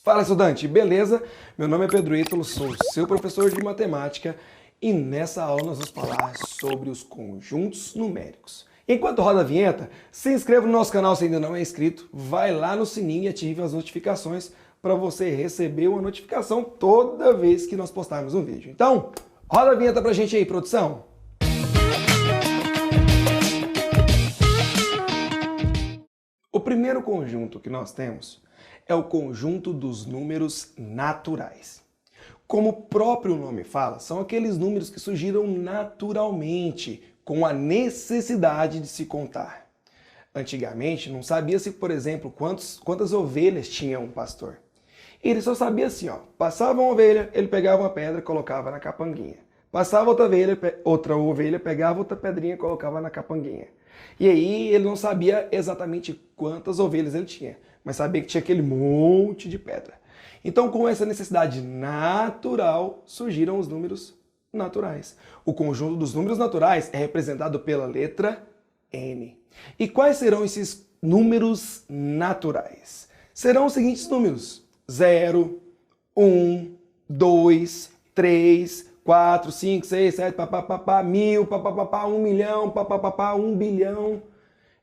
Fala, estudante, beleza? Meu nome é Pedro Ítalo, sou seu professor de matemática e nessa aula nós vamos falar sobre os conjuntos numéricos. Enquanto roda a vinheta, se inscreva no nosso canal se ainda não é inscrito, vai lá no sininho e ative as notificações para você receber uma notificação toda vez que nós postarmos um vídeo. Então, roda a vinheta pra gente aí, produção! O primeiro conjunto que nós temos é o conjunto dos números naturais. Como o próprio nome fala, são aqueles números que surgiram naturalmente, com a necessidade de se contar. Antigamente, não sabia-se, por exemplo, quantas ovelhas tinha um pastor. Ele só sabia assim, ó, passava uma ovelha, ele pegava uma pedra e colocava na capanguinha. Passava outra ovelha, pegava outra pedrinha e colocava na capanguinha. E aí ele não sabia exatamente quantas ovelhas ele tinha, mas sabia que tinha aquele monte de pedra. Então, com essa necessidade natural, surgiram os números naturais. O conjunto dos números naturais é representado pela letra N. E quais serão esses números naturais? Serão os seguintes números: 0, 1, 2, 3, 4, 5, 6, 7, papapá, 1000, papapá, 1 milhão, papapá, 1 bilhão.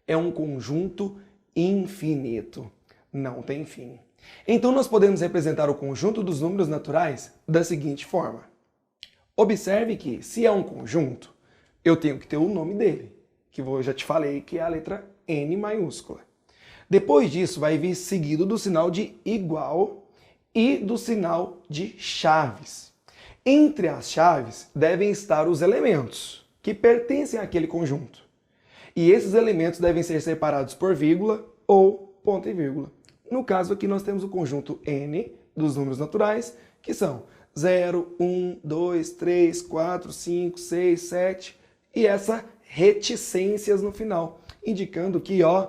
É um conjunto infinito. Não tem fim. Então nós podemos representar o conjunto dos números naturais da seguinte forma. Observe que, se é um conjunto, eu tenho que ter o nome dele, que eu já te falei que é a letra N maiúscula. Depois disso vai vir seguido do sinal de igual e do sinal de chaves. Entre as chaves devem estar os elementos que pertencem àquele conjunto. E esses elementos devem ser separados por vírgula ou ponto e vírgula. No caso aqui nós temos o conjunto N dos números naturais, que são 0, 1, 2, 3, 4, 5, 6, 7 e essa reticências no final, indicando que ó,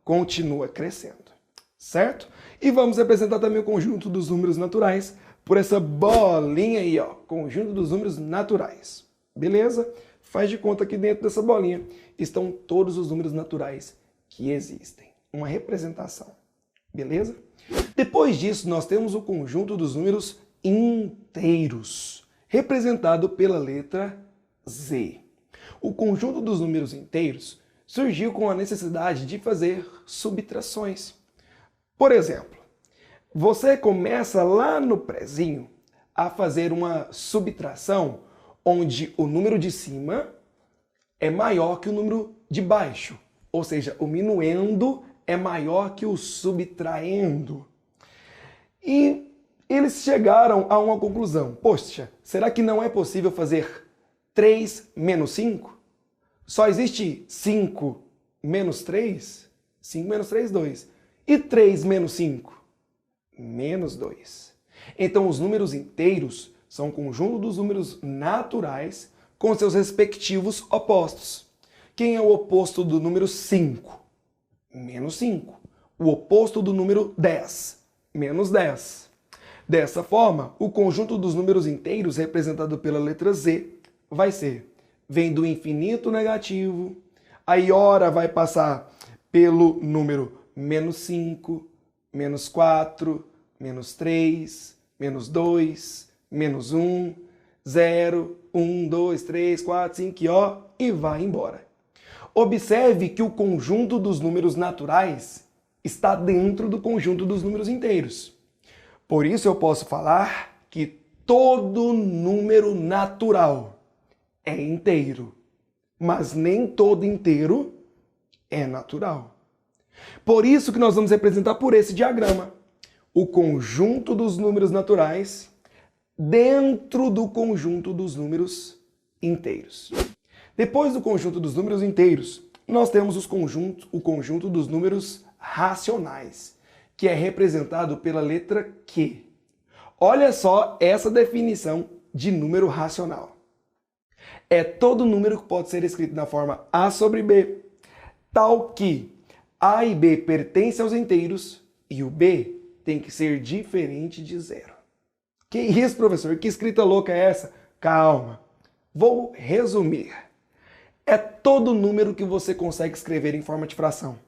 continua crescendo, certo? E vamos representar também o conjunto dos números naturais por essa bolinha aí, ó, conjunto dos números naturais. Beleza? Faz de conta que dentro dessa bolinha estão todos os números naturais que existem. Uma representação. Beleza? Depois disso, nós temos o conjunto dos números inteiros, representado pela letra Z. O conjunto dos números inteiros surgiu com a necessidade de fazer subtrações. Por exemplo, você começa lá no prezinho a fazer uma subtração onde o número de cima é maior que o número de baixo, ou seja, o minuendo é maior que o subtraindo. E eles chegaram a uma conclusão. Poxa, será que não é possível fazer 3 menos 5? Só existe 5 menos 3? 5 menos 3, 2. E 3 menos 5? Menos 2. Então, os números inteiros são o conjunto dos números naturais com seus respectivos opostos. Quem é o oposto do número 5? Menos 5. O oposto do número 10? Menos 10. Dessa forma, o conjunto dos números inteiros, representado pela letra Z, vai ser, vem do infinito negativo, aí ora vai passar pelo número menos 5, menos 4, menos 3, menos 2, menos 1, 0, 1, 2, 3, 4, 5, e vai embora. Observe que o conjunto dos números naturais está dentro do conjunto dos números inteiros. Por isso eu posso falar que todo número natural é inteiro, mas nem todo inteiro é natural. Por isso que nós vamos representar por esse diagrama o conjunto dos números naturais dentro do conjunto dos números inteiros. Depois do conjunto dos números inteiros, nós temos o conjunto dos números racionais, que é representado pela letra Q. Olha só essa definição de número racional. É todo número que pode ser escrito na forma A sobre B, tal que A e B pertencem aos inteiros e o B tem que ser diferente de zero. Que isso, professor? Que escrita louca é essa? Calma. Vou resumir. É todo número que você consegue escrever em forma de fração.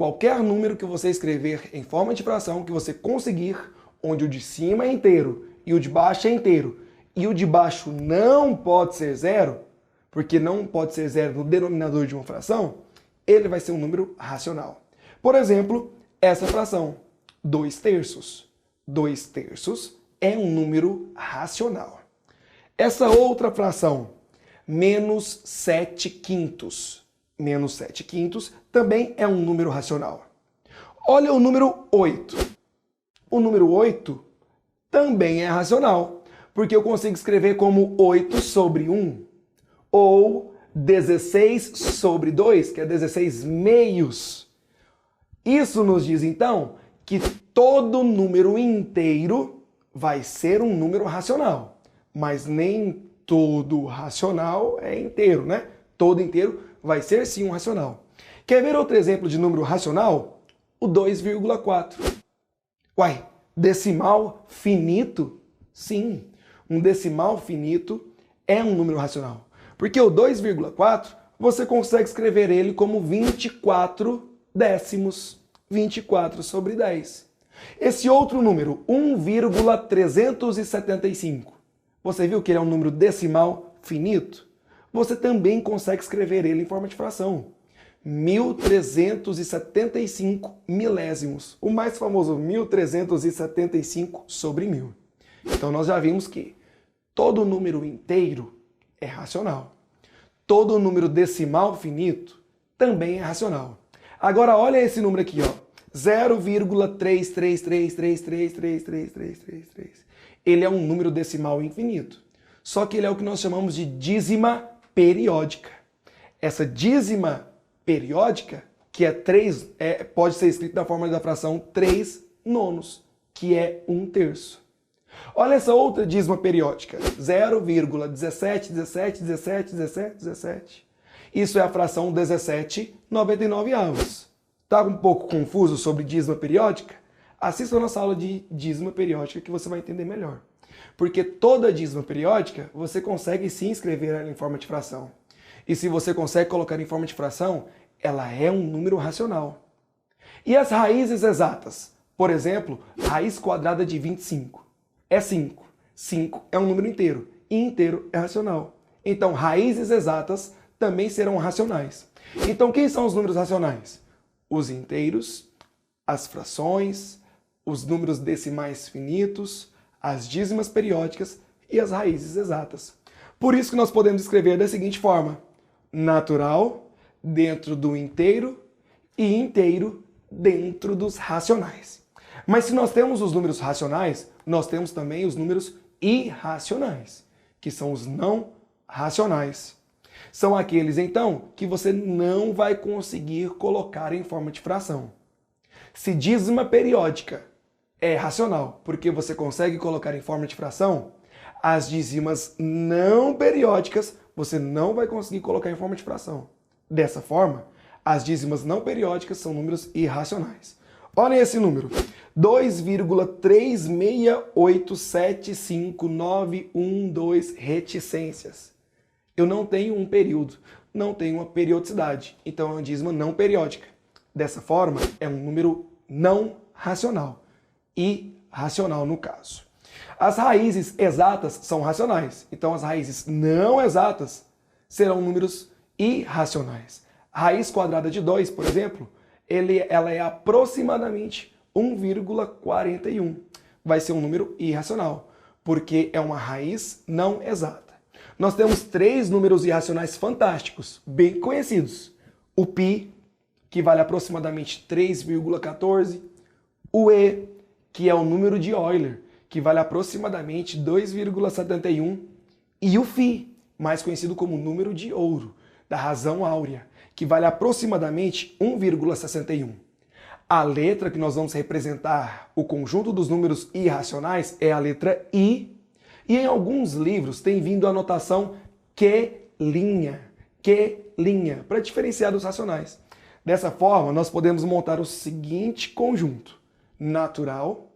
qualquer número que você escrever em forma de fração que você conseguir, onde o de cima é inteiro e o de baixo é inteiro, e o de baixo não pode ser zero, porque não pode ser zero no denominador de uma fração, ele vai ser um número racional. Por exemplo, essa fração, 2/3. 2/3 é um número racional. Essa outra fração, -7/5. -7/5 também é um número racional. Olha o número 8. O número 8 também é racional, porque eu consigo escrever como 8/1, ou 16/2, que é 16 meios. Isso nos diz, então, que todo número inteiro vai ser um número racional, mas nem todo racional é inteiro, né? Todo inteiro vai ser sim um racional. Quer ver outro exemplo de número racional? O 2,4. Uai, decimal finito? Sim, um decimal finito é um número racional. Porque o 2,4, você consegue escrever ele como 24 décimos, 24/10. Esse outro número, 1,375, você viu que ele é um número decimal finito? Você também consegue escrever ele em forma de fração. 1.375 milésimos. O mais famoso 1.375/1000. Então nós já vimos que todo número inteiro é racional. Todo número decimal finito também é racional. Agora olha esse número aqui, ó. 0,333333333. Ele é um número decimal infinito. Só que ele é o que nós chamamos de dízima periódica. Essa dízima periódica, que é 3, pode ser escrito na forma da fração 3/9, que é 1/3. Olha essa outra dízima periódica, 0,1717171717. Isso é a fração 17/99. Tá um pouco confuso sobre dízima periódica? Assista a nossa aula de dízima periódica que você vai entender melhor. Porque toda dízima periódica, você consegue sim escrever ela em forma de fração. E se você consegue colocar em forma de fração, ela é um número racional. E as raízes exatas? Por exemplo, raiz quadrada de 25 é 5. 5 é um número inteiro, e inteiro é racional. Então, raízes exatas também serão racionais. Então, quem são os números racionais? Os inteiros, as frações, os números decimais finitos, as dízimas periódicas e as raízes exatas. Por isso que nós podemos escrever da seguinte forma: natural dentro do inteiro e inteiro dentro dos racionais. Mas se nós temos os números racionais, nós temos também os números irracionais, que são os não racionais. São aqueles, então, que você não vai conseguir colocar em forma de fração. Se dízima periódica é racional, porque você consegue colocar em forma de fração, as dízimas não periódicas você não vai conseguir colocar em forma de fração. Dessa forma, as dízimas não periódicas são números irracionais. Olhem esse número: 2,368759112 reticências. Eu não tenho um período, não tenho uma periodicidade, então é uma dízima não periódica. Dessa forma, é um número não racional, irracional no caso. As raízes exatas são racionais, então as raízes não exatas serão números irracionais. A raiz quadrada de 2, por exemplo, ela é aproximadamente 1,41. Vai ser um número irracional, porque é uma raiz não exata. Nós temos 3 números irracionais fantásticos, bem conhecidos. O π, que vale aproximadamente 3,14. O e, que é o número de Euler, que vale aproximadamente 2,71. E o φ, mais conhecido como número de ouro, da razão áurea, que vale aproximadamente 1,61. A letra que nós vamos representar o conjunto dos números irracionais é a letra I, e em alguns livros tem vindo a notação Q', para diferenciar dos racionais. Dessa forma, nós podemos montar o seguinte conjunto: natural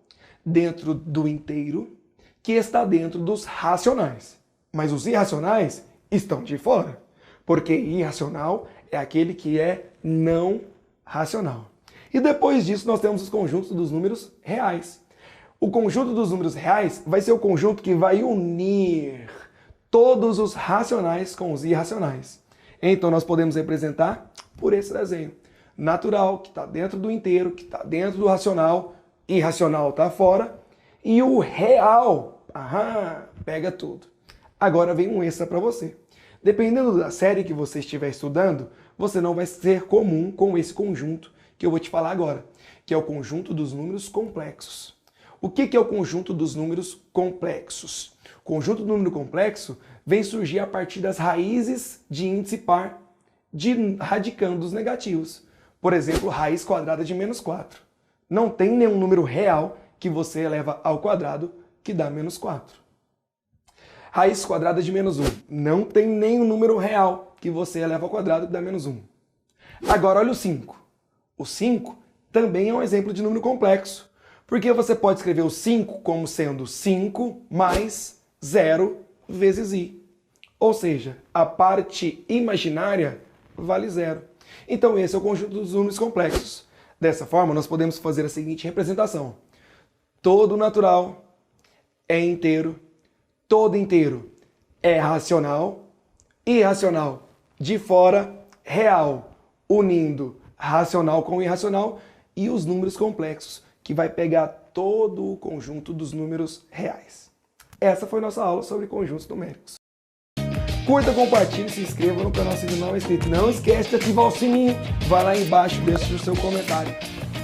dentro do inteiro, que está dentro dos racionais. Mas os irracionais estão de fora, porque irracional é aquele que é não racional. E depois disso nós temos os conjuntos dos números reais. O conjunto dos números reais vai ser o conjunto que vai unir todos os racionais com os irracionais. Então nós podemos representar por esse desenho. Natural, que está dentro do inteiro, que está dentro do racional, irracional está fora, e o real, pega tudo. Agora vem um extra para você. Dependendo da série que você estiver estudando, você não vai ser comum com esse conjunto que eu vou te falar agora, que é o conjunto dos números complexos. O que é o conjunto dos números complexos? O conjunto do número complexo vem surgir a partir das raízes de índice par de radicandos negativos. Por exemplo, raiz quadrada de menos 4. Não tem nenhum número real que você eleva ao quadrado que dá menos 4. Raiz quadrada de menos 1. Não tem nenhum número real que você eleva ao quadrado que dá menos 1. Agora olha o 5. O 5 também é um exemplo de número complexo, porque você pode escrever o 5 como sendo 5 mais 0 vezes i. Ou seja, a parte imaginária vale 0. Então esse é o conjunto dos números complexos. Dessa forma, nós podemos fazer a seguinte representação. Todo natural é inteiro, todo inteiro é racional, irracional de fora, real, unindo racional com irracional, e os números complexos, que vai pegar todo o conjunto dos números reais. Essa foi nossa aula sobre conjuntos numéricos. Curta, compartilhe, se inscreva no canal se não é inscrito. Não esquece de ativar o sininho. Vai lá embaixo, deixa o seu comentário.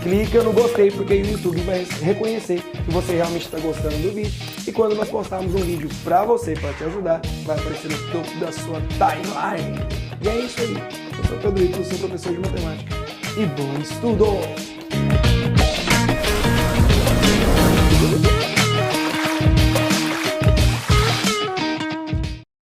Clica no gostei, porque aí o YouTube vai reconhecer que você realmente está gostando do vídeo. E quando nós postarmos um vídeo para você, para te ajudar, vai aparecer no topo da sua timeline. E é isso aí. Eu sou o Pedro Ito, seu professor de matemática. E bom estudo!